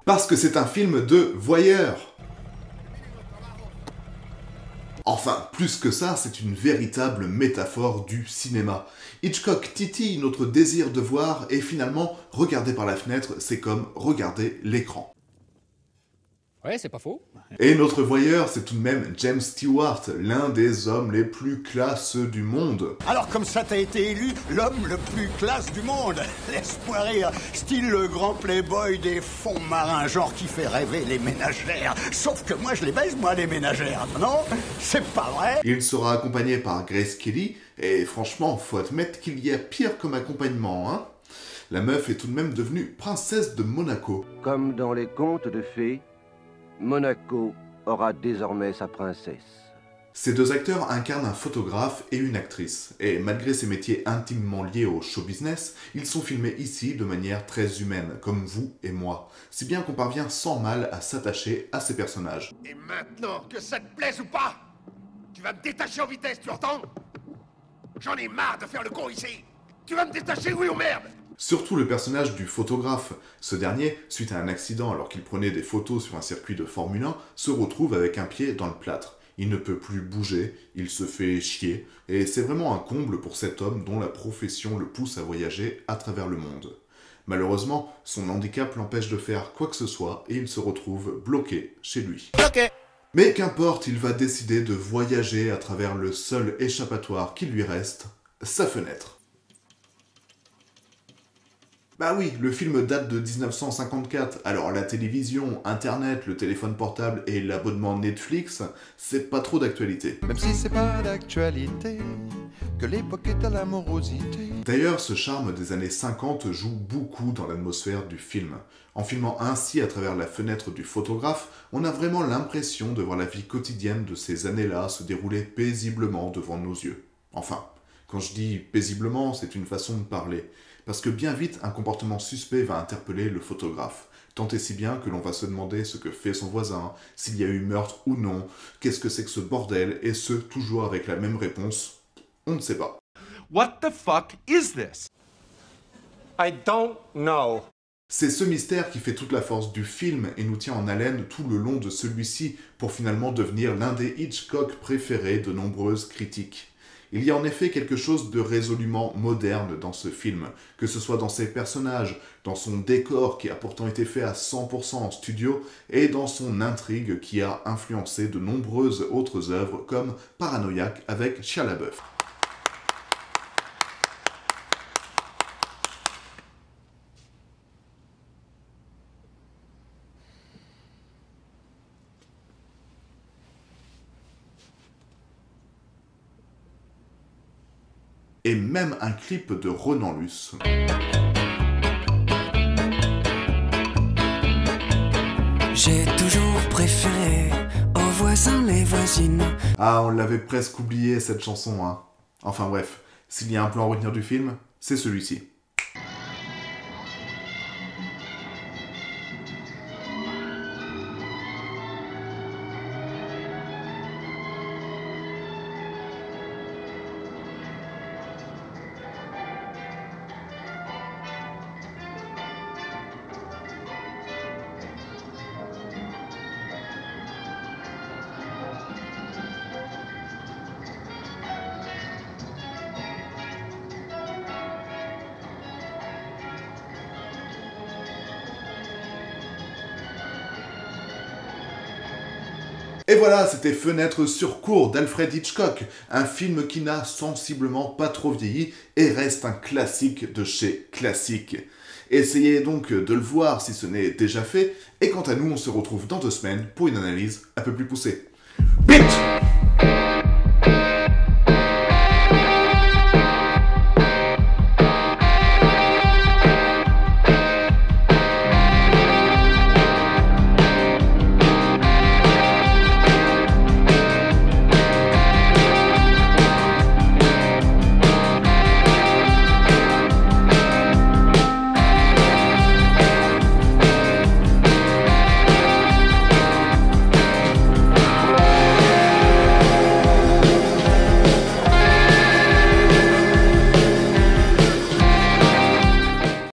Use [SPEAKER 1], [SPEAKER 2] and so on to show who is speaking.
[SPEAKER 1] Parce que c'est un film de voyeurs. Enfin, plus que ça, c'est une véritable métaphore du cinéma. Hitchcock titille notre désir de voir et finalement, regarder par la fenêtre, c'est comme regarder l'écran.
[SPEAKER 2] Ouais, c'est pas faux.
[SPEAKER 1] Et notre voyeur, c'est tout de même James Stewart, l'un des hommes les plus classes du monde.
[SPEAKER 3] Alors comme ça t'as été élu l'homme le plus classe du monde. Laisse-moi rire, style le grand playboy des fonds marins, genre qui fait rêver les ménagères. Sauf que moi je les baise, moi, les ménagères, non? C'est pas vrai?
[SPEAKER 1] Il sera accompagné par Grace Kelly, et franchement, faut admettre qu'il y a pire comme accompagnement, hein. La meuf est tout de même devenue princesse de Monaco.
[SPEAKER 4] Comme dans les contes de fées, Monaco aura désormais sa princesse.
[SPEAKER 1] Ces deux acteurs incarnent un photographe et une actrice, et malgré ces métiers intimement liés au show business, ils sont filmés ici de manière très humaine, comme vous et moi, si bien qu'on parvient sans mal à s'attacher à ces personnages.
[SPEAKER 5] Et maintenant, que ça te plaise ou pas, tu vas me détacher en vitesse, tu entends? J'en ai marre de faire le con ici. Tu vas me détacher, oui ou merde?
[SPEAKER 1] Surtout le personnage du photographe. Ce dernier, suite à un accident alors qu'il prenait des photos sur un circuit de Formule 1, se retrouve avec un pied dans le plâtre. Il ne peut plus bouger, il se fait chier, et c'est vraiment un comble pour cet homme dont la profession le pousse à voyager à travers le monde. Malheureusement, son handicap l'empêche de faire quoi que ce soit et il se retrouve bloqué chez lui.
[SPEAKER 5] Ok.
[SPEAKER 1] Mais qu'importe, il va décider de voyager à travers le seul échappatoire qui lui reste, sa fenêtre. Bah oui, le film date de 1954, alors la télévision, internet, le téléphone portable et l'abonnement Netflix, c'est pas trop d'actualité.
[SPEAKER 6] Même si c'est pas d'actualité, que l'époque est à l'amorosité.
[SPEAKER 1] D'ailleurs, ce charme des années 50 joue beaucoup dans l'atmosphère du film. En filmant ainsi à travers la fenêtre du photographe, on a vraiment l'impression de voir la vie quotidienne de ces années-là se dérouler paisiblement devant nos yeux. Enfin, quand je dis paisiblement, c'est une façon de parler. Parce que bien vite, un comportement suspect va interpeller le photographe. Tant et si bien que l'on va se demander ce que fait son voisin, s'il y a eu meurtre ou non, qu'est-ce que c'est que ce bordel, et ce, toujours avec la même réponse, on ne sait pas.
[SPEAKER 7] What the fuck is this?
[SPEAKER 5] I don't know.
[SPEAKER 1] C'est ce mystère qui fait toute la force du film et nous tient en haleine tout le long de celui-ci pour finalement devenir l'un des Hitchcock préférés de nombreuses critiques. Il y a en effet quelque chose de résolument moderne dans ce film, que ce soit dans ses personnages, dans son décor qui a pourtant été fait à 100% en studio, et dans son intrigue qui a influencé de nombreuses autres œuvres comme Paranoïaque avec Shia LaBeouf. Et même un clip de Ronan Luce.
[SPEAKER 8] J'ai toujours préféré aux voisins les voisines.
[SPEAKER 1] Ah, on l'avait presque oublié cette chanson, hein. Enfin bref, s'il y a un plan à retenir du film, c'est celui-ci. Et voilà, c'était Fenêtre sur cour d'Alfred Hitchcock, un film qui n'a sensiblement pas trop vieilli et reste un classique de chez classique. Essayez donc de le voir si ce n'est déjà fait, et quant à nous, on se retrouve dans 2 semaines pour une analyse un peu plus poussée. Bitch!